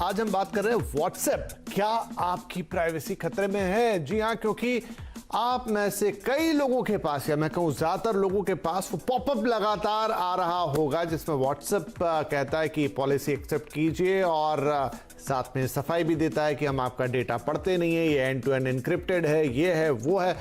आज हम बात कर रहे हैं व्हाट्सएप। क्या आपकी प्राइवेसी खतरे में है? जी हां, क्योंकि आप में से कई लोगों के पास, या मैं कहूं ज्यादातर लोगों के पास, वो पॉपअप लगातार आ रहा होगा जिसमें व्हाट्सएप कहता है कि पॉलिसी एक्सेप्ट कीजिए और साथ में सफाई भी देता है कि हम आपका डेटा पढ़ते नहीं है, ये एंड टू एंड एनक्रिप्टेड है, ये है वो है।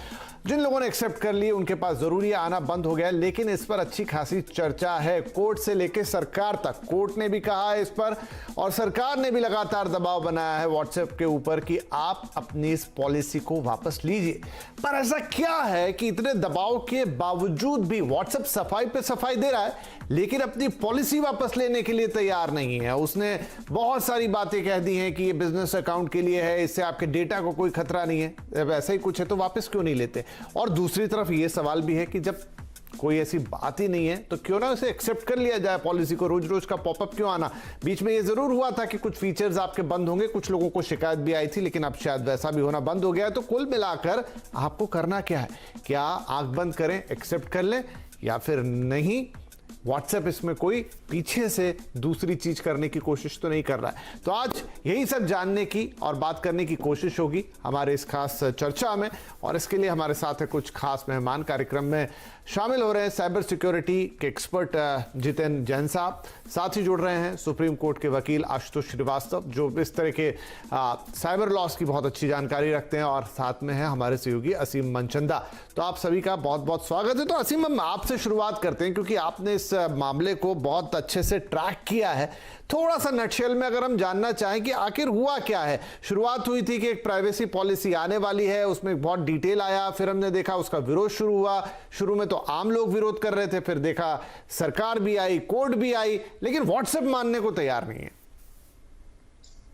जिन लोगों ने एक्सेप्ट कर लिए उनके पास जरूरी आना बंद हो गया, लेकिन इस पर अच्छी खासी चर्चा है। कोर्ट से लेकर सरकार तक, कोर्ट ने भी कहा है इस पर और सरकार ने भी लगातार दबाव बनाया है व्हाट्सएप के ऊपर कि आप अपनी इस पॉलिसी को वापस लीजिए। पर ऐसा क्या है कि इतने दबाव के बावजूद भी व्हाट्सएप सफाई पे सफाई दे रहा है, लेकिन अपनी पॉलिसी वापस लेने के लिए तैयार नहीं है। उसने बहुत सारी बातें कह दी हैं कि ये बिजनेस अकाउंट के लिए है, इससे आपके डेटा को कोई खतरा नहीं है। जब ऐसा ही कुछ है तो वापस क्यों नहीं लेते? और दूसरी तरफ ये सवाल भी है कि जब कोई ऐसी बात ही नहीं है तो क्यों ना उसे एक्सेप्ट कर लिया जाए पॉलिसी को। रोज रोज का पॉपअप क्यों आना? बीच में ये जरूर हुआ था कि कुछ फीचर्स आपके बंद होंगे, कुछ लोगों को शिकायत भी आई थी, लेकिन अब शायद वैसा भी होना बंद हो गया है। तो कुल मिलाकर आपको करना क्या है? क्या आंख बंद करें, एक्सेप्ट कर लें, या फिर नहीं व्हाट्सएप इसमें कोई पीछे से दूसरी चीज करने की कोशिश तो नहीं कर रहा है? तो आज यही सब जानने की और बात करने की कोशिश होगी हमारे इस खास चर्चा में, और इसके लिए हमारे साथ है कुछ खास मेहमान। कार्यक्रम में शामिल हो रहे हैं साइबर सिक्योरिटी के एक्सपर्ट जितेंद्र जैन साहब, साथ ही जुड़ रहे हैं सुप्रीम कोर्ट के वकील आशुतोष श्रीवास्तव, जो इस तरह के साइबर लॉस की बहुत अच्छी जानकारी रखते हैं, और साथ में है हमारे सहयोगी असीम मनचंदा। तो आप सभी का बहुत बहुत स्वागत है। तो असीम, हम आपसे शुरुआत करते हैं क्योंकि आपने इस मामले को बहुत अच्छे से ट्रैक किया है। थोड़ा सा नटशेल में अगर हम जानना चाहें कि आखिर हुआ क्या है। शुरुआत हुई थी कि एक प्राइवेसी पॉलिसी आने वाली है, उसमें बहुत डिटेल आया, फिर हमने देखा उसका विरोध शुरू हुआ। शुरू में तो आम लोग विरोध कर रहे थे, फिर देखा सरकार भी आई, कोर्ट भी आई, लेकिन व्हाट्सएप मानने को तैयार नहीं है।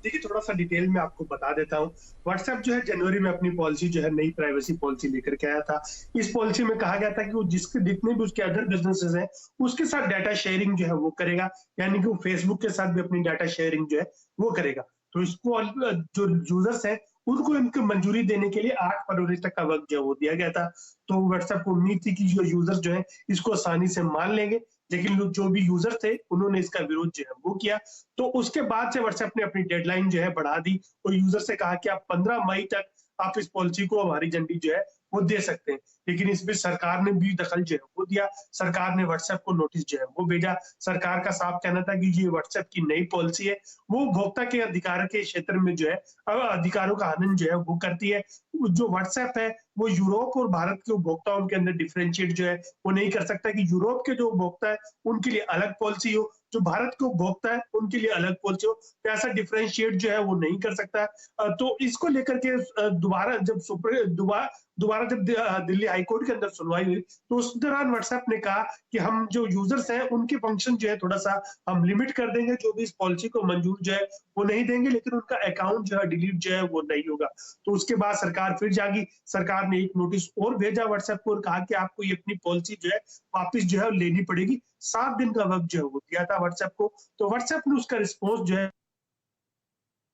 देखिए, थोड़ा सा डिटेल में आपको बता देता हूँ। व्हाट्सएप जो है जनवरी में अपनी पॉलिसी जो है, नई प्राइवेसी पॉलिसी लेकर के आया था। इस पॉलिसी में कहा गया था कि वो जिसके जितने भी उसके अदर बिजनेसेस हैं उसके साथ डाटा शेयरिंग जो है वो करेगा, यानी कि वो फेसबुक के साथ भी अपनी डाटा शेयरिंग जो है वो करेगा। तो इसको जो यूजर्स है उनको इनको मंजूरी देने के लिए 8 फरवरी तक का वक्त जो वो दिया गया था। तो व्हाट्सएप को उम्मीद थी कि जो यूजर्स जो है इसको आसानी से मान लेंगे, लेकिन जो भी यूजर थे उन्होंने इसका विरोध जो है वो किया। तो उसके बाद से व्हाट्सएप ने अपनी डेडलाइन जो है बढ़ा दी और यूजर से कहा कि आप 15 मई तक आप इस पॉलिसी को हमारी झंडी जो है वो दे सकते हैं। लेकिन इसमें सरकार ने भी दखल जो है वो दिया। सरकार ने व्हाट्सएप को नोटिस जो है वो भेजा। सरकार का साफ कहना था कि ये व्हाट्सएप की नई पॉलिसी है, वो उपभोक्ता के अधिकार के क्षेत्र में जो है अधिकारों का हनन जो है वो करती है। जो व्हाट्सएप है वो यूरोप और भारत के उपभोक्ताओं के अंदर डिफरेंशिएट जो है वो नहीं कर सकता कि यूरोप के जो उपभोक्ता है उनके लिए अलग पॉलिसी हो, जो भारत के उपभोक्ता है उनके लिए अलग पॉलिसी हो। तो ऐसा डिफरेंशिएट जो है वो नहीं कर सकता। तो इसको लेकर के दोबारा जब दिल्ली हाईकोर्ट के अंदर सुनवाई हुई तो उस दौरान व्हाट्सएप ने कहा कि हम जो यूजर्स हैं उनके फंक्शन जो है थोड़ा सा हम लिमिट कर देंगे, जो भी इस पॉलिसी को मंजूर जो है वो नहीं देंगे, लेकिन उनका अकाउंट जो है डिलीट जो है वो नहीं होगा। तो उसके बाद सरकार फिर जागी। सरकार ने एक नोटिस और भेजा व्हाट्सएप को और कहा कि आपको ये अपनी पॉलिसी जो है वापिस जो है लेनी पड़ेगी। 7 दिन का वक्त जो है वो दिया था व्हाट्सएप को। तो व्हाट्सएप ने उसका रिस्पॉन्स जो है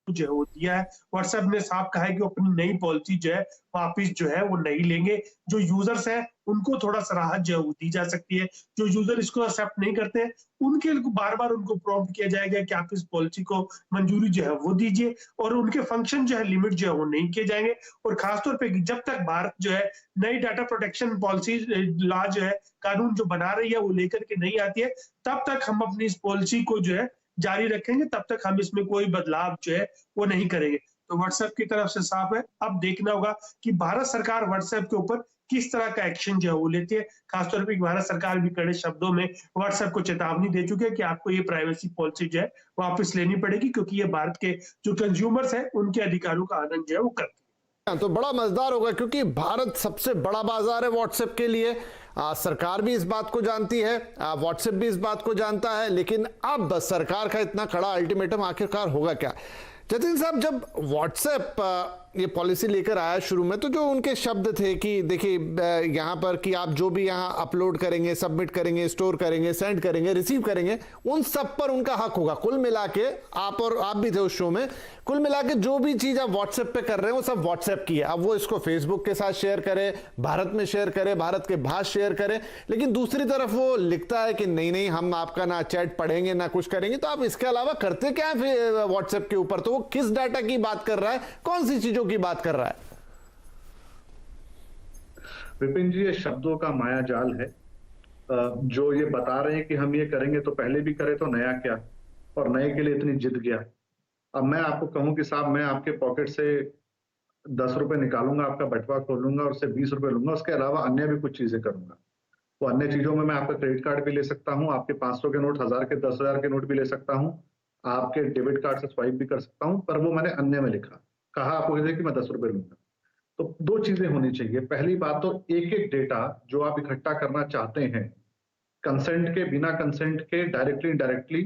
वो दिया है। व्हाट्सएप ने साफ कहा है कि अपनी नई पॉलिसी जो है वापिस जो है वो नहीं लेंगे। जो यूजर्स हैं उनको थोड़ा सा राहत जो है वो दी जा सकती है। जो यूजर इसको एक्सेप्ट नहीं करते हैं उनके बार बार उनको प्रॉम्प्ट किया जाएगा कि आप इस पॉलिसी को मंजूरी जो है वो दीजिए, और उनके फंक्शन जो है लिमिट जो है वो नहीं किए जाएंगे। और खासतौर पे जब तक भारत जो है नई डाटा प्रोटेक्शन पॉलिसी लॉ जो है कानून जो बना रही है वो लेकर के नहीं आती है, तब तक हम अपनी इस पॉलिसी को जो है जारी रखेंगे, तब तक हम इसमें कोई बदलाव जो है वो नहीं करेंगे। तो व्हाट्सएप की तरफ से साफ है। अब देखना होगा कि भारत सरकार व्हाट्सएप के ऊपर किस तरह का एक्शन जो है वो लेती है। खासतौर पर भारत सरकार भी कड़े शब्दों में व्हाट्सएप को चेतावनी दे चुकी है कि आपको ये प्राइवेसी पॉलिसी जो है वापस लेनी पड़ेगी, क्योंकि ये भारत के जो कंज्यूमर्स है उनके अधिकारों का आनंद जो है वो करती है। तो बड़ा मजेदार होगा क्योंकि भारत सबसे बड़ा बाजार है व्हाट्सएप के लिए। सरकार भी इस बात को जानती है, व्हाट्सएप भी इस बात को जानता है, लेकिन अब सरकार का इतना कड़ा अल्टीमेटम आखिरकार होगा क्या? जतिन साहब, जब व्हाट्सएप ये पॉलिसी लेकर आया शुरू में, तो जो उनके शब्द थे कि देखिए यहाँ पर कि आप जो भी यहाँ अपलोड करेंगे, सबमिट करेंगे, स्टोर करेंगे, सेंड करेंगे, रिसीव करेंगे, उन सब पर उनका हक होगा। कुल मिला के आप भी थे उस शो में, कुल मिला के जो भी चीज आप व्हाट्सएप पे कर रहे हैं वो सब व्हाट्सएप की है। अब वो इसको फेसबुक के साथ शेयर करे, भारत में शेयर करे, भारत के बाहर शेयर करे, लेकिन दूसरी तरफ वो लिखता है कि नहीं नहीं हम आपका ना चैट पढ़ेंगे ना कुछ करेंगे। तो आप इसके अलावा करते क्या है व्हाट्सएप के ऊपर? तो वो किस डाटा की बात कर रहा है, कौन सी चीजों की बात कर रहा है? विपिन जी, ये शब्दों का माया जाल है। जो ये बता रहे हैं कि हम ये करेंगे तो पहले भी करे तो नया क्या, और नए के लिए इतनी जिद क्या। अब मैं आपको कहूं कि साहब मैं आपके पॉकेट से 10 रुपए निकालूंगा, आपका बटवा खोलूंगा और उससे 20 रुपए लूंगा, उसके अलावा अन्य भी कुछ चीजें करूंगा। वो अन्य चीजों में मैं आपका क्रेडिट कार्ड भी ले सकता हूं, आपके 500 के नोट, 1000 के, 10,000 के नोट भी ले सकता हूं, आपके डेबिट कार्ड से स्वाइप भी कर सकता हूं, पर वो मैंने अन्य में लिखा, कहा आपको कि मैं 10 रुपए लूंगा। तो दो चीजें होनी चाहिए। पहली बात तो एक एक डेटा जो आप इकट्ठा करना चाहते हैं, कंसेंट के, बिना कंसेंट के, डायरेक्टली इनडायरेक्टली